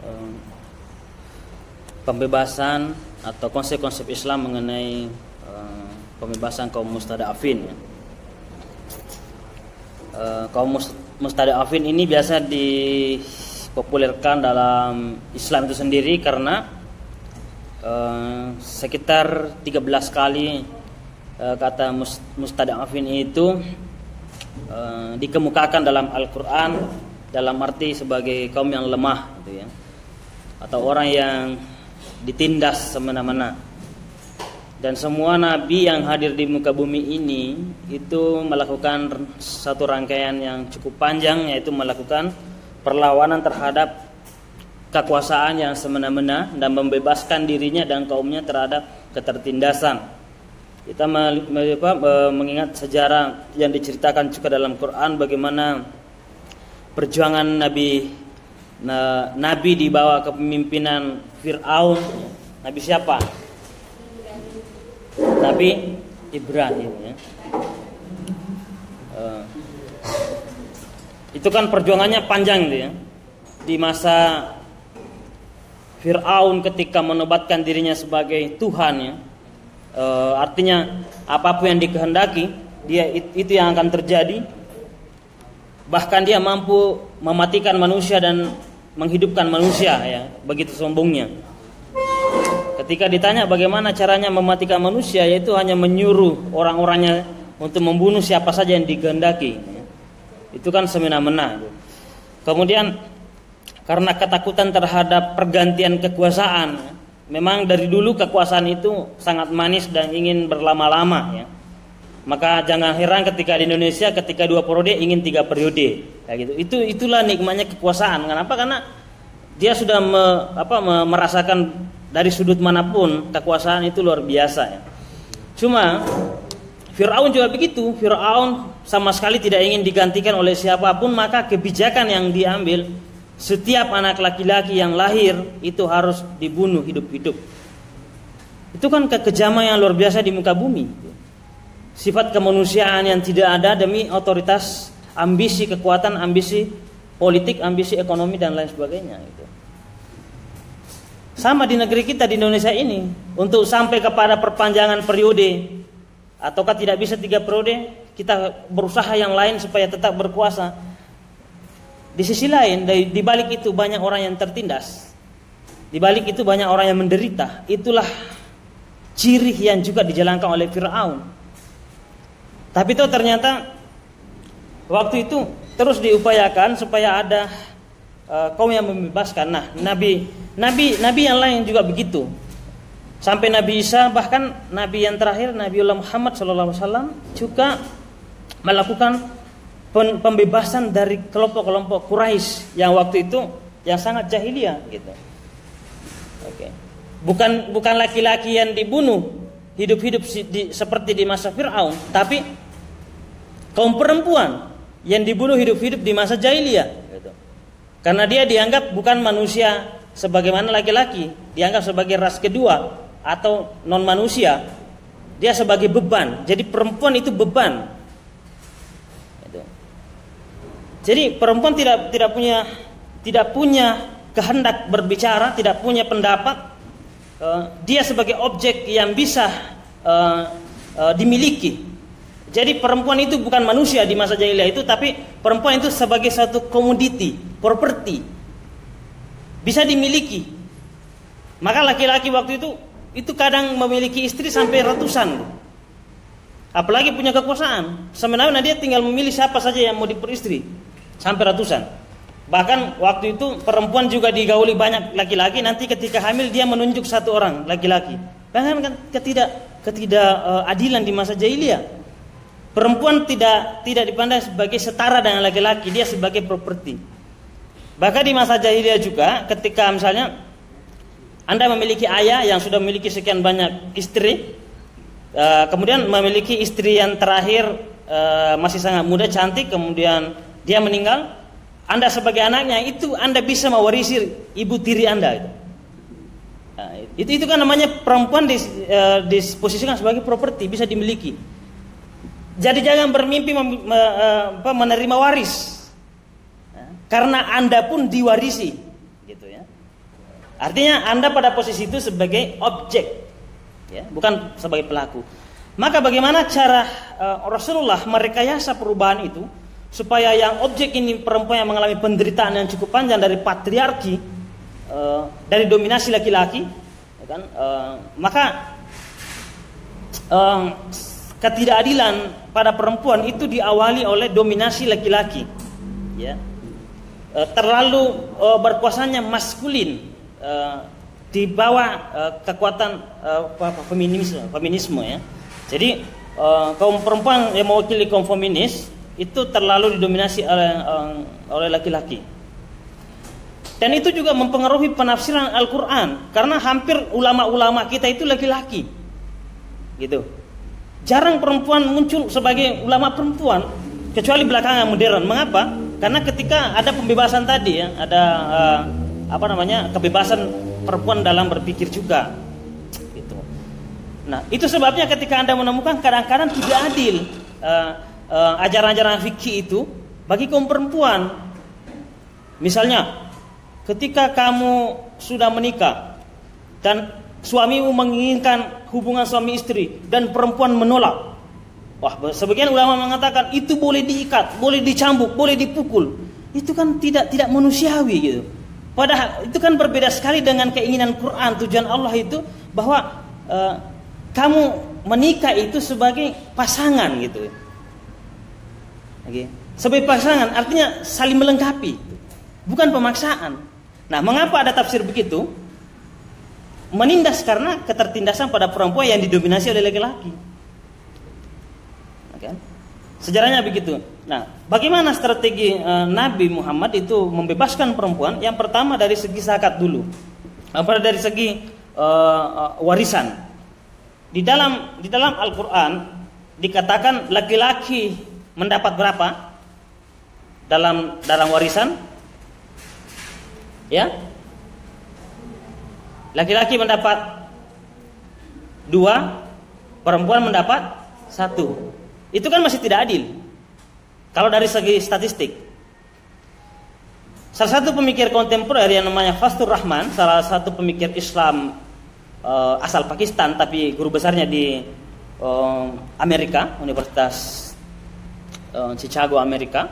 eh, pembebasan atau konsep-konsep Islam mengenai pembebasan kaum mustada'afin ya. Kaum mustada'afin ini biasa dipopulerkan dalam Islam itu sendiri karena sekitar 13 kali kata mustada'afin itu dikemukakan dalam Al-Quran dalam arti sebagai kaum yang lemah gitu ya, atau orang yang ditindas semena-mena. Dan semua nabi yang hadir di muka bumi ini itu melakukan satu rangkaian yang cukup panjang, yaitu melakukan perlawanan terhadap kekuasaan yang semena-mena dan membebaskan dirinya dan kaumnya terhadap ketertindasan. Kita mengingat sejarah yang diceritakan juga dalam Quran, bagaimana perjuangan Nabi di bawah kepemimpinan Fir'aun. Nabi siapa? Nabi Ibrahim ya. Itu kan perjuangannya panjang gitu ya. Di masa Fir'aun ketika menobatkan dirinya sebagai Tuhan ya, artinya apapun yang dikehendaki dia itu yang akan terjadi. Bahkan dia mampu mematikan manusia dan menghidupkan manusia ya, begitu sombongnya. Ketika ditanya bagaimana caranya mematikan manusia, yaitu hanya menyuruh orang-orangnya untuk membunuh siapa saja yang dikehendaki. Itu kan semena-mena. Kemudian karena ketakutan terhadap pergantian kekuasaan, memang dari dulu kekuasaan itu sangat manis dan ingin berlama-lama ya. Maka jangan heran ketika di Indonesia ketika 2 periode ingin 3 periode kayak gitu. Itulah nikmatnya kekuasaan. Kenapa? Karena dia sudah merasakan dari sudut manapun kekuasaan itu luar biasa ya. Cuma Fir'aun juga begitu. Fir'aun sama sekali tidak ingin digantikan oleh siapapun, maka kebijakan yang diambil, setiap anak laki-laki yang lahir itu harus dibunuh hidup-hidup. Itu kan kekejaman yang luar biasa di muka bumi. Sifat kemanusiaan yang tidak ada demi otoritas, ambisi kekuatan, ambisi politik, ambisi ekonomi dan lain sebagainya gitu. Sama di negeri kita di Indonesia ini, untuk sampai kepada perpanjangan periode ataukah tidak bisa 3 periode, kita berusaha yang lain supaya tetap berkuasa. Di sisi lain, di balik itu banyak orang yang tertindas. Di balik itu banyak orang yang menderita. Itulah ciri yang juga dijalankan oleh Fir'aun. Tapi itu ternyata waktu itu terus diupayakan supaya ada kaum yang membebaskan. Nah, nabi yang lain juga begitu. Sampai Nabi Isa, bahkan nabi yang terakhir Nabiullah Muhammad SAW juga melakukan pembebasan dari kelompok-kelompok Quraisy yang waktu itu yang sangat jahiliyah gitu. Oke. Bukan laki-laki yang dibunuh hidup-hidup seperti di masa Fir'aun, tapi kaum perempuan yang dibunuh hidup-hidup di masa jahiliyah. Karena dia dianggap bukan manusia sebagaimana laki-laki, dianggap sebagai ras kedua atau non manusia. Dia sebagai beban. Jadi perempuan itu beban. Jadi perempuan tidak punya kehendak berbicara, tidak punya pendapat. Dia sebagai objek yang bisa dimiliki. Jadi perempuan itu bukan manusia di masa jahiliyah itu, tapi perempuan itu sebagai satu komoditi, properti, bisa dimiliki. Maka laki-laki waktu itu kadang memiliki istri sampai ratusan, apalagi punya kekuasaan. Sebenarnya dia tinggal memilih siapa saja yang mau diperistri, sampai ratusan. Bahkan waktu itu perempuan juga digauli banyak laki-laki. Nanti ketika hamil dia menunjuk satu orang laki-laki. Bahkan kan ketidakadilan di masa jahiliyah. Perempuan tidak dipandang sebagai setara dengan laki-laki, dia sebagai properti. Bahkan di masa jahiliyah juga, ketika misalnya Anda memiliki ayah yang sudah memiliki sekian banyak istri, kemudian memiliki istri yang terakhir masih sangat muda, cantik, kemudian dia meninggal, Anda sebagai anaknya itu Anda bisa mewarisi ibu tiri Anda. Itu kan namanya perempuan disposisikan sebagai properti, bisa dimiliki. Jadi jangan bermimpi menerima waris, karena Anda pun diwarisi, gitu ya. Artinya Anda pada posisi itu sebagai objek, ya, bukan sebagai pelaku. Maka bagaimana cara Rasulullah merekayasa perubahan itu supaya yang objek ini perempuan yang mengalami penderitaan yang cukup panjang dari patriarki, dari dominasi laki-laki, ya kan? Maka ketidakadilan pada perempuan itu diawali oleh dominasi laki-laki, ya. Terlalu berkuasanya maskulin di bawah kekuatan feminisme, ya. Jadi kaum perempuan yang mewakili kaum feminis itu terlalu didominasi oleh laki-laki. Dan itu juga mempengaruhi penafsiran Al-Quran, karena hampir ulama-ulama kita itu laki-laki, gitu. Jarang perempuan muncul sebagai ulama perempuan kecuali belakangan modern. Mengapa? Karena ketika ada pembebasan tadi, ya, ada kebebasan perempuan dalam berpikir juga, gitu. Nah, itu sebabnya ketika Anda menemukan kadang-kadang tidak adil ajaran-ajaran fikih itu bagi kaum perempuan. Misalnya, ketika kamu sudah menikah dan suamimu menginginkan hubungan suami istri dan perempuan menolak, wah, sebagian ulama mengatakan itu boleh diikat, boleh dicambuk, boleh dipukul. Itu kan tidak manusiawi, gitu. Padahal itu kan berbeda sekali dengan keinginan Quran. Tujuan Allah itu bahwa kamu menikah itu sebagai pasangan, gitu. Oke. Sebagai pasangan artinya saling melengkapi, bukan pemaksaan. Nah, mengapa ada tafsir begitu? Menindas karena ketertindasan pada perempuan yang didominasi oleh laki-laki. Okay. Sejarahnya begitu. Nah, bagaimana strategi Nabi Muhammad itu membebaskan perempuan? Yang pertama dari segi zakat dulu. Dari segi warisan. Di dalam Al-Quran dikatakan laki-laki mendapat berapa dalam warisan? Ya, laki-laki mendapat 2, perempuan mendapat 1. Itu kan masih tidak adil kalau dari segi statistik. Salah satu pemikir kontemporer yang namanya Fastur Rahman, salah satu pemikir Islam asal Pakistan tapi guru besarnya di Amerika, Universitas Chicago, Amerika.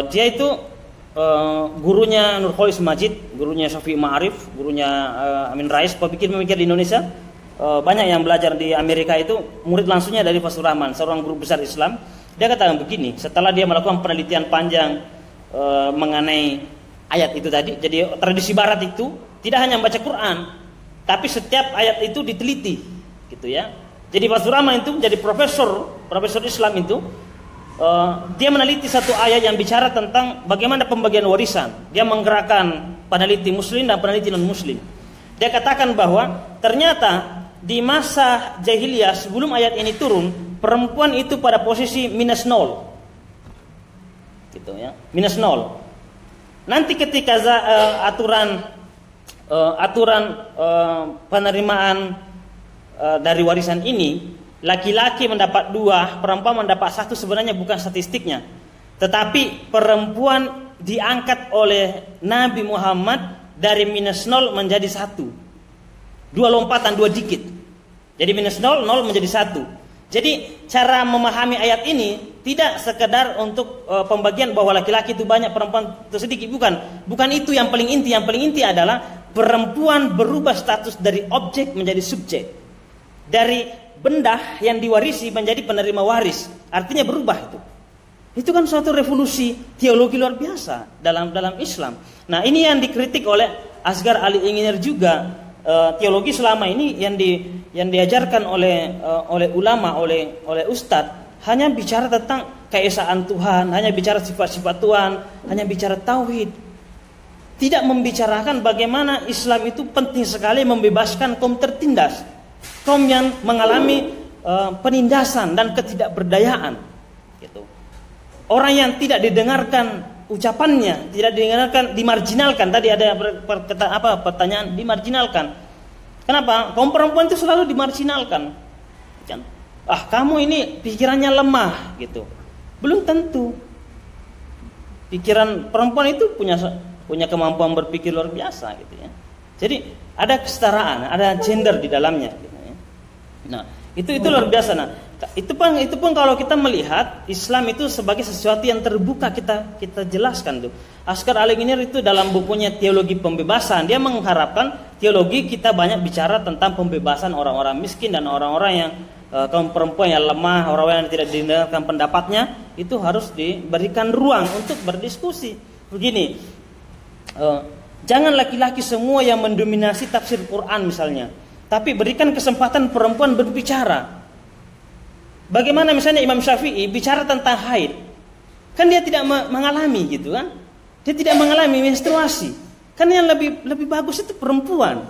Dia itu gurunya Nurholis Majid, gurunya Syafi'i Ma'arif, gurunya Amin Rais, pemikir-pemikir di Indonesia. Banyak yang belajar di Amerika itu murid langsungnya dari Fastur Rahman, seorang guru besar Islam. Dia katakan begini, setelah dia melakukan penelitian panjang mengenai ayat itu tadi. Jadi tradisi barat itu tidak hanya membaca Quran, tapi setiap ayat itu diteliti, gitu ya. Jadi Fastur Rahman itu menjadi profesor Islam itu. Dia meneliti satu ayat yang bicara tentang bagaimana pembagian warisan. Dia menggerakkan peneliti muslim dan peneliti non muslim. Dia katakan bahwa ternyata di masa jahiliyah sebelum ayat ini turun, perempuan itu pada posisi -0, gitu ya, -0. Nanti ketika aturan penerimaan dari warisan ini, laki-laki mendapat 2, perempuan mendapat 1, sebenarnya bukan statistiknya. Tetapi perempuan diangkat oleh Nabi Muhammad dari -0 menjadi 1. 2 lompatan, 2 dikit. Jadi -0, 0 menjadi 1. Jadi cara memahami ayat ini tidak sekedar untuk pembagian bahwa laki-laki itu banyak, perempuan itu sedikit. Bukan itu yang paling inti. Yang paling inti adalah perempuan berubah status dari objek menjadi subjek. Dari benda yang diwarisi menjadi penerima waris, artinya berubah itu. Itu kan suatu revolusi teologi luar biasa dalam Islam. Nah, ini yang dikritik oleh Asghar Ali Inginer juga. Teologi selama ini yang diajarkan oleh ulama, oleh ustadz, hanya bicara tentang keesaan Tuhan, hanya bicara sifat-sifat Tuhan, hanya bicara tauhid. Tidak membicarakan bagaimana Islam itu penting sekali membebaskan kaum tertindas, kaum yang mengalami penindasan dan ketidakberdayaan, gitu. Orang yang tidak didengarkan ucapannya, tidak didengarkan, dimarginalkan. Tadi ada pertanyaan, dimarginalkan. Kenapa? Kaum perempuan itu selalu dimarginalkan. Kamu ini pikirannya lemah, gitu. Belum tentu. Pikiran perempuan itu punya punya kemampuan berpikir luar biasa gitu ya. Jadi ada kesetaraan, ada gender di dalamnya gitu ya. Nah, itu luar biasa. Nah, itu pun kalau kita melihat Islam itu sebagai sesuatu yang terbuka, kita jelaskan tuh. Askar Ali Ghinir itu dalam bukunya Teologi Pembebasan, dia mengharapkan teologi kita banyak bicara tentang pembebasan orang-orang miskin dan orang-orang yang kaum perempuan yang lemah, orang-orang yang tidak didengarkan pendapatnya, itu harus diberikan ruang untuk berdiskusi. Begini, jangan laki-laki semua yang mendominasi tafsir Quran misalnya, tapi berikan kesempatan perempuan berbicara. Bagaimana misalnya Imam Syafi'i bicara tentang haid, kan dia tidak mengalami gitu kan, dia tidak mengalami menstruasi, kan yang lebih bagus itu perempuan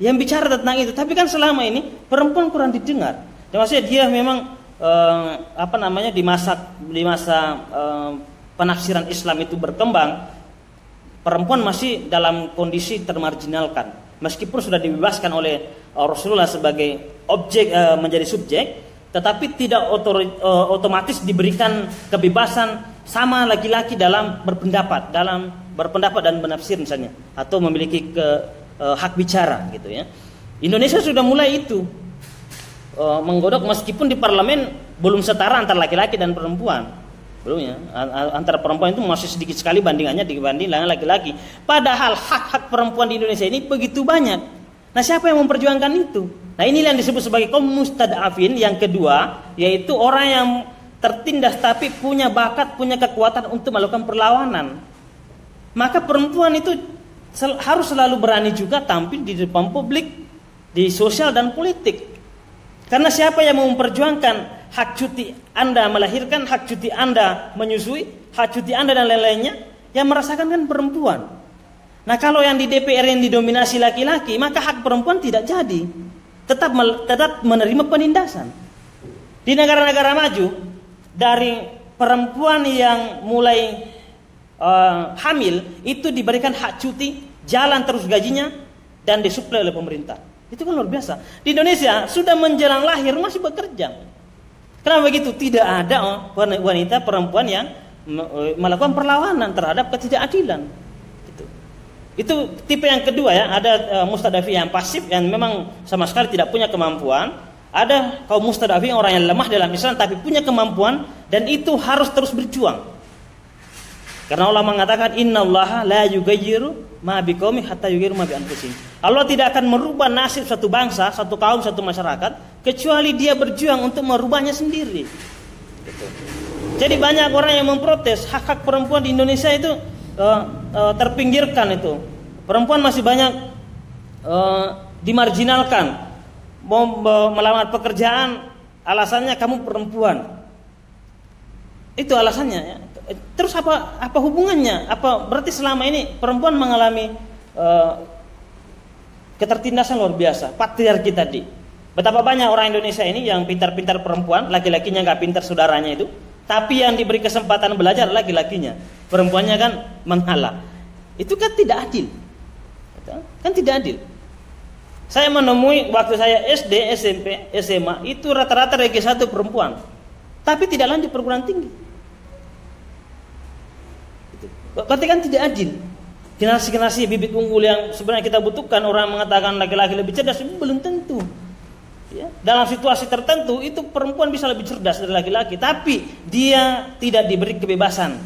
yang bicara tentang itu. Tapi kan selama ini perempuan kurang didengar. Dan maksudnya dia memang di masa penafsiran Islam itu berkembang, perempuan masih dalam kondisi termarginalkan. Meskipun sudah dibebaskan oleh Rasulullah sebagai objek, menjadi subjek, tetapi tidak otomatis diberikan kebebasan sama laki-laki dalam berpendapat dan menafsir misalnya, atau memiliki hak bicara gitu ya. Indonesia sudah mulai itu menggodok, meskipun di parlemen belum setara antara laki-laki dan perempuan. Belum ya, antara perempuan itu masih sedikit sekali bandingannya dibanding dengan laki-laki. Padahal hak-hak perempuan di Indonesia ini begitu banyak. Nah, siapa yang memperjuangkan itu? Nah, inilah yang disebut sebagai kaum mustad'afin. Yang kedua, yaitu orang yang tertindas tapi punya bakat, punya kekuatan untuk melakukan perlawanan. Maka perempuan itu harus selalu berani juga tampil di depan publik, di sosial dan politik. Karena siapa yang mau memperjuangkan hak cuti Anda melahirkan, hak cuti Anda menyusui, hak cuti Anda dan lain-lainnya, yang merasakan kan perempuan. Nah, kalau yang di DPR yang didominasi laki-laki, maka hak perempuan tidak jadi. Tetap menerima penindasan. Di negara-negara maju, dari perempuan yang mulai hamil itu diberikan hak cuti, jalan terus gajinya, dan disuplai oleh pemerintah. Itu kan luar biasa. Di Indonesia sudah menjelang lahir masih bekerja. Kenapa begitu? Tidak ada wanita perempuan yang melakukan perlawanan terhadap ketidakadilan. Itu tipe yang kedua ya. Ada mustadafin yang pasif yang memang sama sekali tidak punya kemampuan. Ada kaum mustadafin orang yang lemah dalam Islam tapi punya kemampuan, dan itu harus terus berjuang. Karena Allah mengatakan innallaha la yughayyiru ma biqaumin hatta yughayyiru ma bi anfusihim. Allah tidak akan merubah nasib satu bangsa, satu kaum, satu masyarakat kecuali dia berjuang untuk merubahnya sendiri. Gitu. Jadi banyak orang yang memprotes hak-hak perempuan di Indonesia itu terpinggirkan itu. Perempuan masih banyak dimarginalkan. Mau melamar pekerjaan alasannya kamu perempuan. Itu alasannya ya. Terus apa hubungannya? Apa berarti selama ini perempuan mengalami ketertindasan luar biasa, patriarki tadi. Betapa banyak orang Indonesia ini yang pintar-pintar perempuan, laki-lakinya nggak pintar saudaranya itu, tapi yang diberi kesempatan belajar laki-lakinya, perempuannya kan menghalang. Itu kan tidak adil. Kan tidak adil. Saya menemui waktu saya SD, SMP, SMA itu rata-rata Regi 1 perempuan, tapi tidak lanjut perguruan tinggi. Berarti kan tidak adil. Generasi-generasi bibit unggul yang sebenarnya kita butuhkan, orang mengatakan laki-laki lebih cerdas, belum tentu. Ya, dalam situasi tertentu itu perempuan bisa lebih cerdas dari laki-laki, tapi dia tidak diberi kebebasan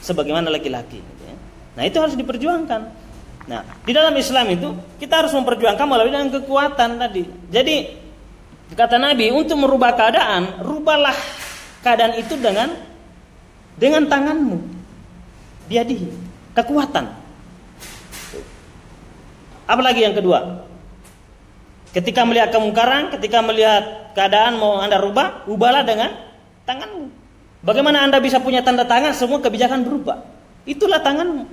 sebagaimana laki-laki. Ya. Nah, itu harus diperjuangkan. Nah, di dalam Islam itu kita harus memperjuangkan melalui dengan kekuatan tadi. Jadi kata Nabi, untuk merubah keadaan, rubahlah keadaan itu dengan tanganmu. Biadihi, kekuatan. Apalagi yang kedua, ketika melihat kemungkaran, ketika melihat keadaan mau Anda rubah, ubahlah dengan tanganmu. Bagaimana Anda bisa punya tanda tangan semua kebijakan berubah? Itulah tanganmu.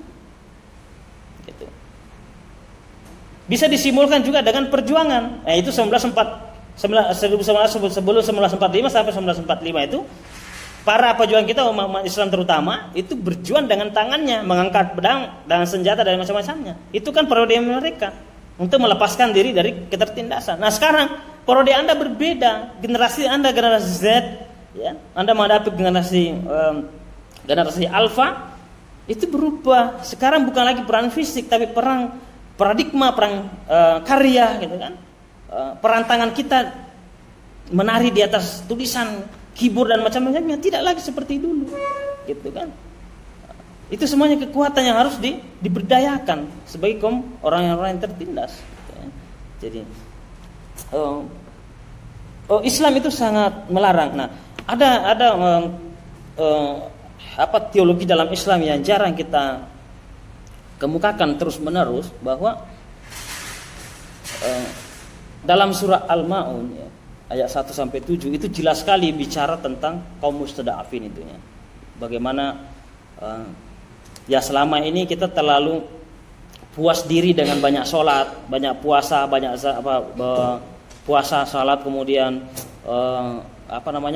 Gitu. Bisa disimulkan juga dengan perjuangan. Itu 1945 sampai 1945 itu para pejuang kita umat Islam terutama itu berjuang dengan tangannya, mengangkat pedang dan senjata dan macam-macamnya. Itu kan periode mereka untuk melepaskan diri dari ketertindasan. Nah, sekarang periode Anda berbeda, generasi Anda generasi Z, ya. Anda menghadapi generasi Alpha itu berubah. Sekarang bukan lagi perang fisik, tapi perang paradigma, perang karya, gitu kan. Perantangan kita menari di atas tulisan, keyboard dan macam-macamnya tidak lagi seperti dulu, gitu kan. Itu semuanya kekuatan yang harus diberdayakan sebagai kaum orang-orang yang tertindas. Gitu ya. Jadi Islam itu sangat melarang. Nah, ada teologi dalam Islam yang jarang kita kemukakan terus-menerus, bahwa dalam surah Al-Maun ya, ayat 1 sampai 7 itu jelas sekali bicara tentang kaum mustada'afin itu ya. Bagaimana ya selama ini kita terlalu puas diri dengan banyak sholat, banyak puasa, puasa, salat, kemudian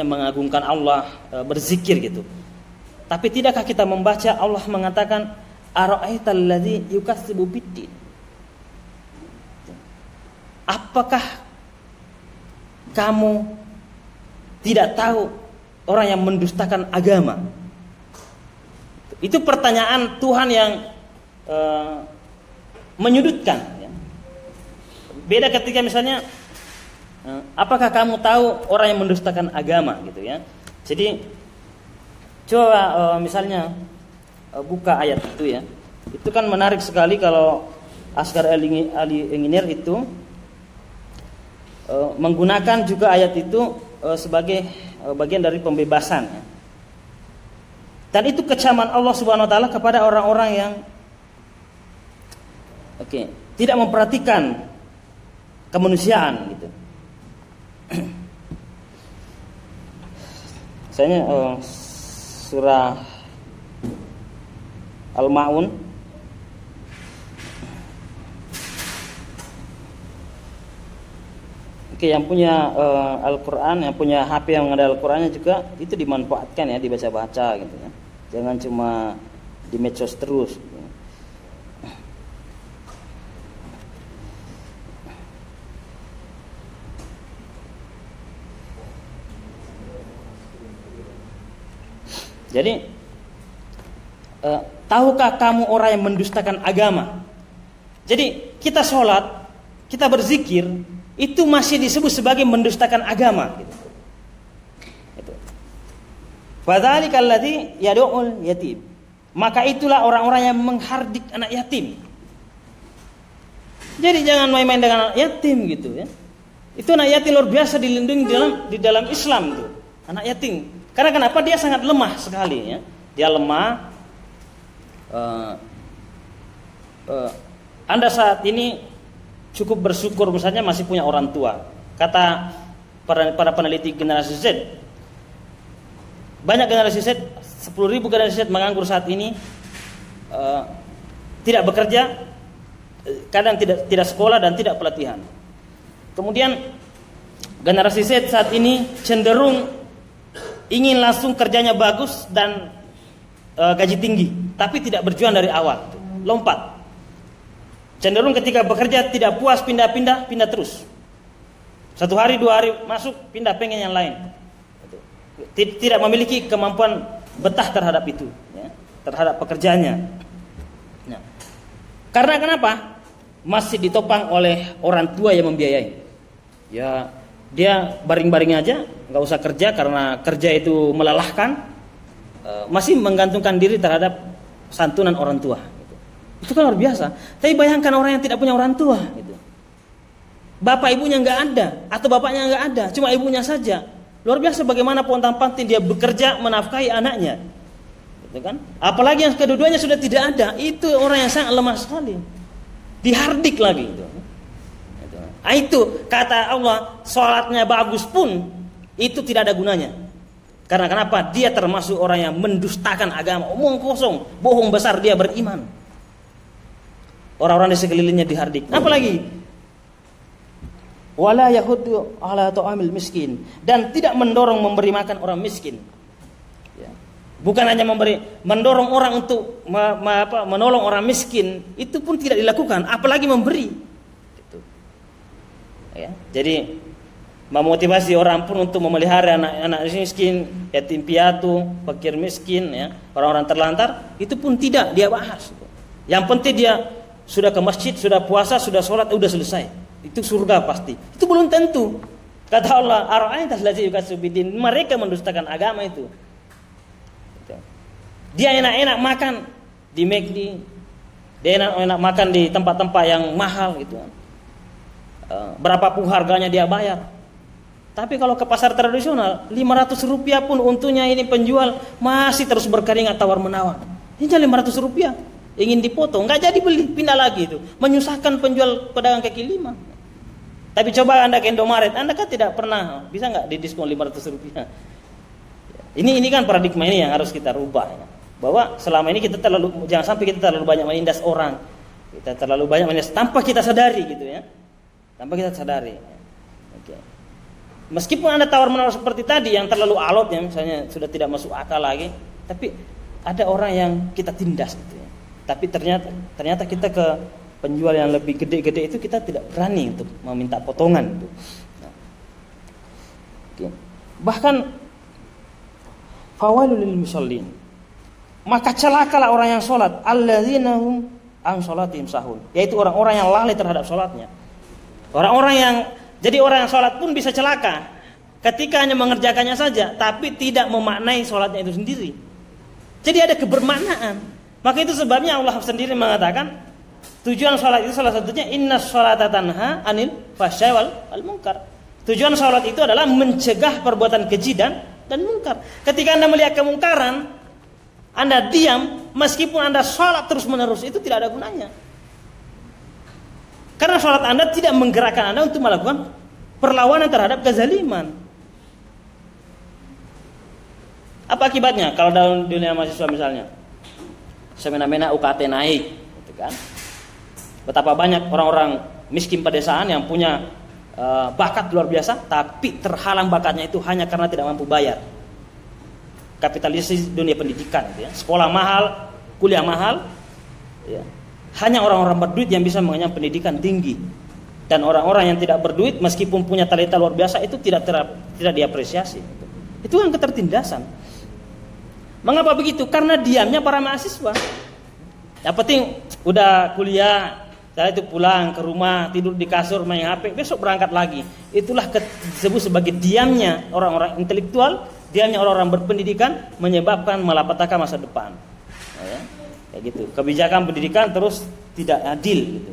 mengagungkan Allah, berzikir gitu. Tapi tidakkah kita membaca Allah mengatakan ara'aital ladzi yukatsibu biddin? Apakah kamu tidak tahu orang yang mendustakan agama? Itu pertanyaan Tuhan yang menyudutkan ya. Beda ketika misalnya apakah kamu tahu orang yang mendustakan agama gitu ya. Jadi coba misalnya buka ayat itu ya. Itu kan menarik sekali kalau Asghar Ali Engineer itu menggunakan juga ayat itu sebagai bagian dari pembebasan ya. Dan itu kecaman Allah Subhanahu wa taala kepada orang-orang yang tidak memperhatikan kemanusiaan gitu. Misalnya surah Al-Maun yang punya Al-Quran, yang punya HP yang ada Al-Qurannya juga itu dimanfaatkan ya, dibaca-baca gitu ya. Jangan cuma di medsos terus gitu. Jadi tahukah kamu orang yang mendustakan agama? Jadi kita sholat, kita berzikir, itu masih disebut sebagai mendustakan agama gitu. Fadzalika alladzi yad'ul yatim. Maka itulah orang-orang yang menghardik anak yatim. Jadi jangan main-main dengan anak yatim gitu ya. Itu anak yatim luar biasa dilindungi di dalam Islam tuh. Anak yatim. Karena kenapa? Dia sangat lemah sekali ya. Dia lemah. Anda saat ini cukup bersyukur misalnya masih punya orang tua. Kata para peneliti generasi Z, banyak generasi Z, 10.000 generasi Z menganggur saat ini, tidak bekerja, kadang tidak sekolah dan tidak pelatihan. Kemudian generasi Z saat ini cenderung ingin langsung kerjanya bagus dan gaji tinggi, tapi tidak berjuang dari awal, lompat. Cenderung ketika bekerja tidak puas, pindah terus. 1 hari 2 hari masuk, pindah pengen yang lain. Tidak memiliki kemampuan betah terhadap itu, ya, terhadap pekerjaannya. Nah, karena kenapa? Masih ditopang oleh orang tua yang membiayai. Ya, dia baring-baring aja, nggak usah kerja karena kerja itu melelahkan. Masih menggantungkan diri terhadap santunan orang tua. Itu kan luar biasa. Tapi bayangkan orang yang tidak punya orang tua. Gitu. Bapak ibunya nggak ada, atau bapaknya nggak ada, cuma ibunya saja. Luar biasa bagaimana pontang-panting dia bekerja menafkahi anaknya, gitu kan? Apalagi yang kedua-duanya sudah tidak ada, itu orang yang sangat lemah sekali, dihardik lagi. Gitu. Itu kata Allah, sholatnya bagus pun itu tidak ada gunanya. Karena kenapa? Dia termasuk orang yang mendustakan agama, omong kosong, bohong besar dia beriman. Orang-orang di sekelilingnya dihardik. Apalagi? Wala yahuddu ala ta'amil miskin, dan tidak mendorong memberi makan orang miskin. Ya. Bukan hanya mendorong orang untuk menolong orang miskin, itu pun tidak dilakukan, apalagi memberi. Gitu. Ya. Jadi memotivasi orang pun untuk memelihara anak-anak miskin, yatim piatu, fakir miskin, ya, orang-orang terlantar, itu pun tidak dia bahas. Yang penting dia sudah ke masjid, sudah puasa, sudah sholat, sudah selesai. Itu surga pasti. Itu belum tentu. Kata Allah, ara'aitas allazi yukazzibu biddin, mereka mendustakan agama itu. Dia enak-enak makan di McD, dia enak-enak makan di tempat-tempat yang mahal gitu. Berapapun harganya dia bayar. Tapi kalau ke pasar tradisional, 500 rupiah pun untungnya ini penjual masih terus berkeringat tawar menawar. Ini 500 rupiah, ingin dipotong, nggak jadi beli, pindah lagi itu, menyusahkan penjual pedagang kaki lima. Tapi coba Anda ke Indomaret, Anda kan tidak pernah bisa nggak didiskon 500 rupiah. Ini kan paradigma ini yang harus kita rubah. Ya. Bahwa selama ini kita jangan sampai kita terlalu banyak menindas orang, kita terlalu banyak menindas tanpa kita sadari gitu ya, tanpa kita sadari. Oke. Meskipun Anda tawar-menawar seperti tadi yang terlalu alot ya, misalnya sudah tidak masuk akal lagi, tapi ada orang yang kita tindas gitu ya. Tapi ternyata kita ke penjual yang lebih gede-gede itu kita tidak berani untuk meminta potongan gitu. Nah. Okay. Bahkan fawailul lil musallin, maka celakalah orang yang sholat, alladzina hum an sholatihim sahun, yaitu orang-orang yang lalai terhadap sholatnya. Jadi orang yang sholat pun bisa celaka ketika hanya mengerjakannya saja, tapi tidak memaknai sholatnya itu sendiri. Jadi ada kebermaknaan. Maka itu sebabnya Allah sendiri mengatakan tujuan sholat itu salah satunya innas sholata tanha anil fahsya'i wal munkar. Tujuan sholat itu adalah mencegah perbuatan keji dan munkar. Ketika Anda melihat kemungkaran, Anda diam, meskipun Anda sholat terus menerus, itu tidak ada gunanya. Karena sholat Anda tidak menggerakkan Anda untuk melakukan perlawanan terhadap kezaliman. Apa akibatnya kalau dalam dunia mahasiswa misalnya, semena-mena UKT naik, gitu kan? Betapa banyak orang-orang miskin pedesaan yang punya bakat luar biasa, tapi terhalang bakatnya itu hanya karena tidak mampu bayar. Kapitalisasi dunia pendidikan, gitu ya. Sekolah mahal, kuliah mahal, ya. Hanya orang-orang berduit yang bisa mengenyam pendidikan tinggi. Dan orang-orang yang tidak berduit meskipun punya talenta luar biasa itu tidak diapresiasi. Itu kan ketertindasan. Mengapa begitu? Karena diamnya para mahasiswa. Yang penting udah kuliah, setelah itu pulang ke rumah, tidur di kasur, main HP, besok berangkat lagi. Itulah disebut sebagai diamnya orang-orang intelektual, diamnya orang-orang berpendidikan, menyebabkan malapetaka masa depan. Ya. Kayak gitu. Kebijakan pendidikan terus tidak adil gitu.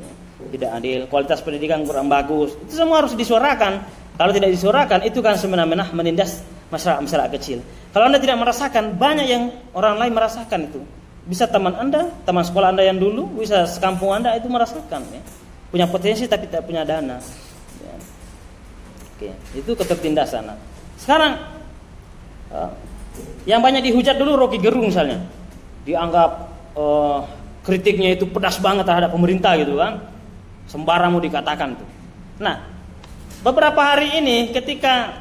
Tidak adil, kualitas pendidikan kurang bagus. Itu semua harus disuarakan. Kalau tidak disuarakan, itu kan semena-mena menindas masyarakat kecil. Kalau Anda tidak merasakan, banyak yang orang lain merasakan itu. Bisa teman Anda, teman sekolah Anda yang dulu, bisa sekampung Anda itu merasakan ya. Punya potensi tapi tidak punya dana. Ya. Oke, itu ketertindasan. Sekarang yang banyak dihujat dulu Rocky Gerung misalnya. Dianggap kritiknya itu pedas banget terhadap pemerintah gitu kan, sembarang mau dikatakan tuh. Nah, beberapa hari ini ketika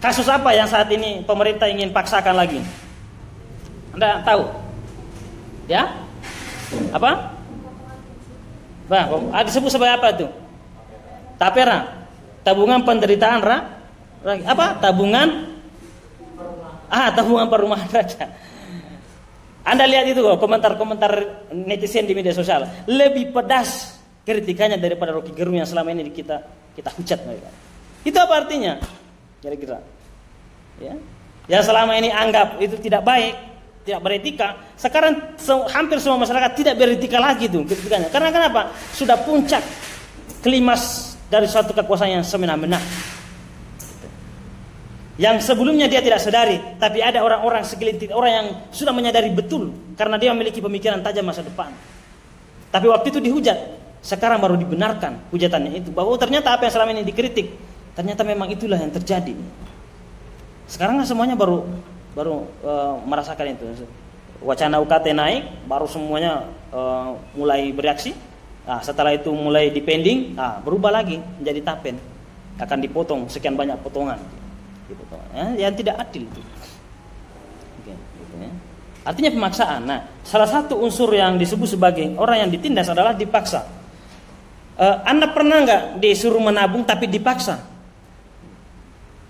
kasus apa yang saat ini pemerintah ingin paksakan lagi, Anda tahu? Ya? Apa? Disebut sebagai apa tuh? Tapera, tabungan penderitaan tabungan perumahan rakyat. Anda lihat itu kok komentar-komentar netizen di media sosial, lebih pedas kritikannya daripada Rocky Gerung yang selama ini kita hujat mereka. Itu apa artinya? Kira-kira. Ya. Yang selama ini anggap itu tidak baik, tidak beretika, sekarang hampir semua masyarakat tidak beretika lagi tuh kritikannya. Karena kenapa? Sudah puncak klimaks dari suatu kekuasaan yang semena-mena. Yang sebelumnya dia tidak sadari, tapi ada orang-orang segelintir orang yang sudah menyadari betul karena dia memiliki pemikiran tajam masa depan. Tapi waktu itu dihujat, sekarang baru dibenarkan hujatannya itu, bahwa ternyata apa yang selama ini dikritik, ternyata memang itulah yang terjadi. Sekarang semuanya baru merasakan itu. Wacana UKT naik, baru semuanya mulai bereaksi. Nah, setelah itu mulai dipending, berubah lagi menjadi tapen, akan dipotong sekian banyak potongan. Yang tidak adil itu. Oke, gitu ya. Artinya pemaksaan. Nah, salah satu unsur yang disebut sebagai orang yang ditindas adalah dipaksa. Anda pernah nggak disuruh menabung tapi dipaksa?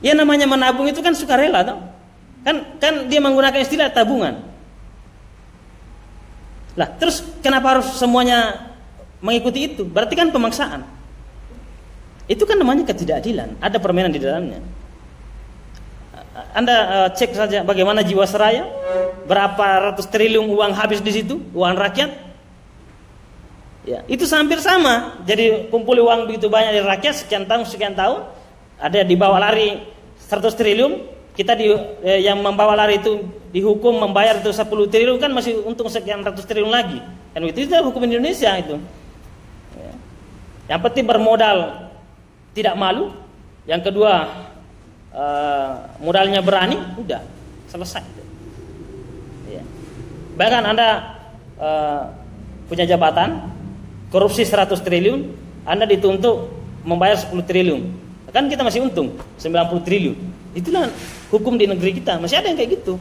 Ya namanya menabung itu kan sukarela, toh? Kan dia menggunakan istilah tabungan. Lah, terus kenapa harus semuanya mengikuti itu? Berarti kan pemaksaan. Itu kan namanya ketidakadilan. Ada permainan di dalamnya. Anda cek saja bagaimana Jiwasraya, berapa ratus triliun uang habis di situ, uang rakyat. Ya, itu hampir sama. Jadi kumpul uang begitu banyak dari rakyat sekian tahun, ada dibawa lari 100 triliun, kita yang membawa lari itu dihukum membayar itu 10 triliun, kan masih untung sekian ratus triliun lagi. Kan itu hukum Indonesia itu. Ya. Yang penting bermodal tidak malu, yang kedua modalnya berani, udah selesai. Ya. Bahkan Anda punya jabatan, korupsi 100 triliun, Anda dituntut membayar 10 triliun. Kan kita masih untung 90 triliun. Itulah hukum di negeri kita. Masih ada yang kayak gitu.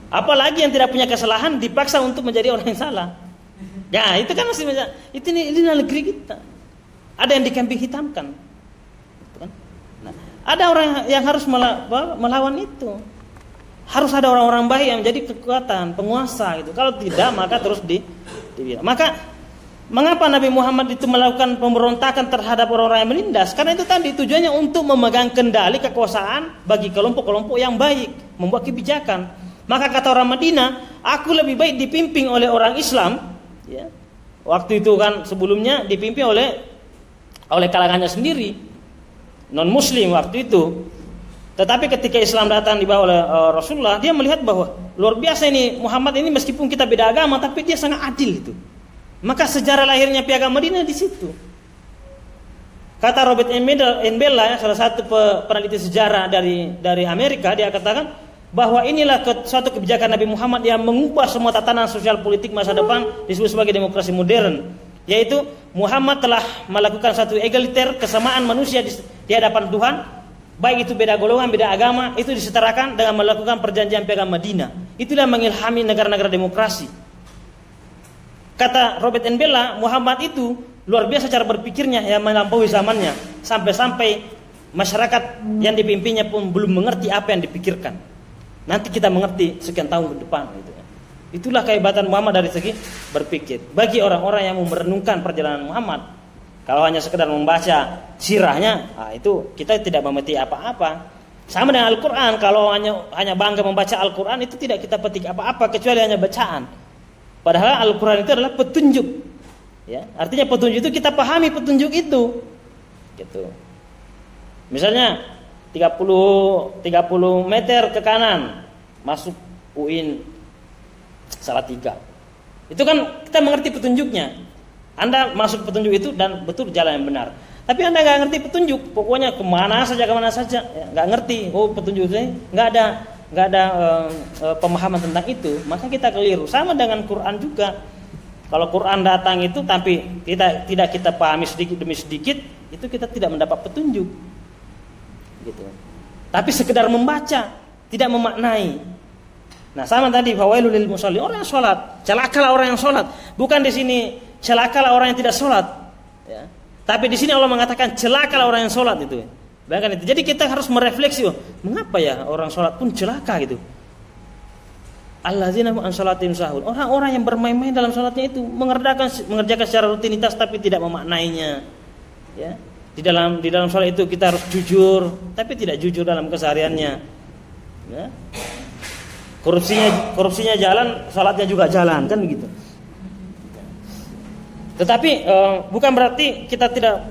Apalagi yang tidak punya kesalahan dipaksa untuk menjadi orang yang salah. Ya, itu kan masih ini negeri kita. Ada yang dikambing hitamkan. Nah, ada orang yang harus melawan itu. Harus ada orang-orang baik yang menjadi kekuatan, penguasa gitu. Kalau tidak, maka terus dibilang. Maka mengapa Nabi Muhammad itu melakukan pemberontakan terhadap orang-orang yang menindas? Karena itu tadi tujuannya untuk memegang kendali kekuasaan bagi kelompok-kelompok yang baik, membuat kebijakan. Maka kata orang Madinah, aku lebih baik dipimpin oleh orang Islam. Ya. Waktu itu kan sebelumnya dipimpin oleh kalangannya sendiri, non Muslim waktu itu. Tetapi ketika Islam datang dibawa oleh Rasulullah, dia melihat bahwa luar biasa ini Muhammad ini, meskipun kita beda agama, tapi dia sangat adil itu. Maka sejarah lahirnya Piagam Madinah di situ. Kata Robert M. Bella, salah satu peneliti sejarah dari Amerika, dia katakan bahwa inilah suatu kebijakan Nabi Muhammad yang mengubah semua tatanan sosial politik masa depan, disebut sebagai demokrasi modern. Yaitu Muhammad telah melakukan satu egaliter, kesamaan manusia di hadapan Tuhan, baik itu beda golongan, beda agama, itu disetarakan dengan melakukan perjanjian Piagam Madinah. Itulah mengilhami negara-negara demokrasi. Kata Robert N. Bella, Muhammad itu luar biasa cara berpikirnya yang melampaui zamannya. Sampai-sampai masyarakat yang dipimpinnya pun belum mengerti apa yang dipikirkan. Nanti kita mengerti sekian tahun ke depan. Gitu. Itulah kehebatan Muhammad dari segi berpikir. Bagi orang-orang yang mau merenungkan perjalanan Muhammad, kalau hanya sekedar membaca sirahnya, itu kita tidak mengerti apa-apa. Sama dengan Al-Quran, kalau hanya bangga membaca Al-Quran, itu tidak kita petik apa-apa kecuali hanya bacaan. Padahal Al-Quran itu adalah petunjuk. Ya, artinya petunjuk itu kita pahami petunjuk itu. Gitu. Misalnya 30 meter ke kanan masuk UIN Salatiga. Itu kan kita mengerti petunjuknya. Anda masuk petunjuk itu dan betul jalan yang benar. Tapi Anda nggak ngerti petunjuk, pokoknya kemana saja ya, nggak ngerti. Oh, petunjuknya nggak ada pemahaman tentang itu, maka kita keliru. Sama dengan Quran juga. Kalau Quran datang itu tapi tidak kita pahami sedikit demi sedikit, itu kita tidak mendapat petunjuk. Gitu. Tapi sekedar membaca, tidak memaknai. Nah, sama tadi fawailul lil musallin, orang yang salat, celakalah orang yang salat. Bukan di sini celakalah orang yang tidak salat, ya. Tapi di sini Allah mengatakan celakalah orang yang salat itu. Bahkan itu. Jadi kita harus merefleksi, mengapa ya orang salat pun celaka gitu. Allazina an salatin sahun. Orang-orang yang bermain-main dalam salatnya itu mengerjakan secara rutinitas tapi tidak memaknainya. Ya. Di dalam salat itu kita harus jujur, tapi tidak jujur dalam kesehariannya. Ya. Korupsinya jalan, salatnya juga jalan, kan begitu. Tetapi bukan berarti kita tidak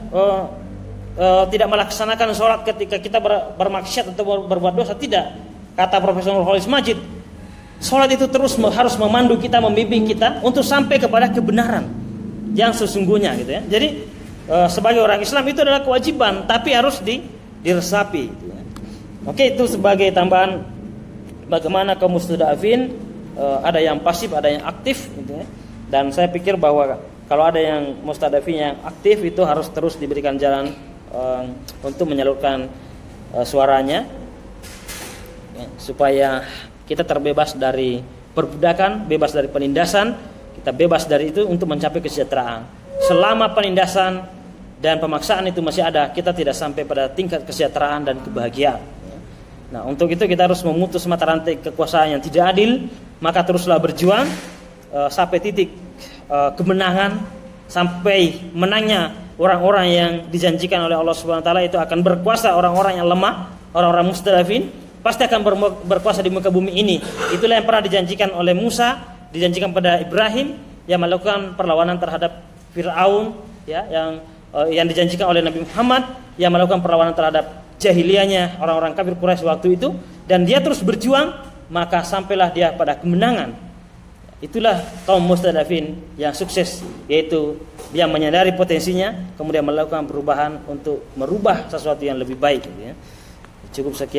melaksanakan sholat ketika kita bermaksiat atau berbuat dosa, tidak. Kata Profesor Khalis Majid, sholat itu terus harus memandu kita, membimbing kita untuk sampai kepada kebenaran yang sesungguhnya, gitu ya. Jadi sebagai orang Islam itu adalah kewajiban, tapi harus diresapi. Gitu ya. Oke, itu sebagai tambahan bagaimana kaum mustadafin, ada yang pasif, ada yang aktif, gitu ya. Dan saya pikir bahwa kalau ada yang mustadafin yang aktif itu harus terus diberikan jalan untuk menyalurkan suaranya, ya, supaya kita terbebas dari perbudakan, bebas dari penindasan, kita bebas dari itu untuk mencapai kesejahteraan. selama penindasan dan pemaksaan itu masih ada, kita tidak sampai pada tingkat kesejahteraan dan kebahagiaan. Nah, untuk itu kita harus memutus mata rantai kekuasaan yang tidak adil, maka teruslah berjuang sampai titik kemenangan, sampai menangnya orang-orang yang dijanjikan oleh Allah Subhanahu wa taala itu akan berkuasa orang-orang yang lemah, orang-orang mustadafin, pasti akan berkuasa di muka bumi ini. Itulah yang pernah dijanjikan oleh Musa, dijanjikan pada Ibrahim yang melakukan perlawanan terhadap Fir'aun, ya, yang dijanjikan oleh Nabi Muhammad yang melakukan perlawanan terhadap jahiliyahnya orang-orang kafir Quraisy waktu itu, dan dia terus berjuang, maka sampailah dia pada kemenangan. Itulah kaum mustadafin yang sukses, yaitu dia menyadari potensinya, kemudian melakukan perubahan untuk merubah sesuatu yang lebih baik. Cukup sekian.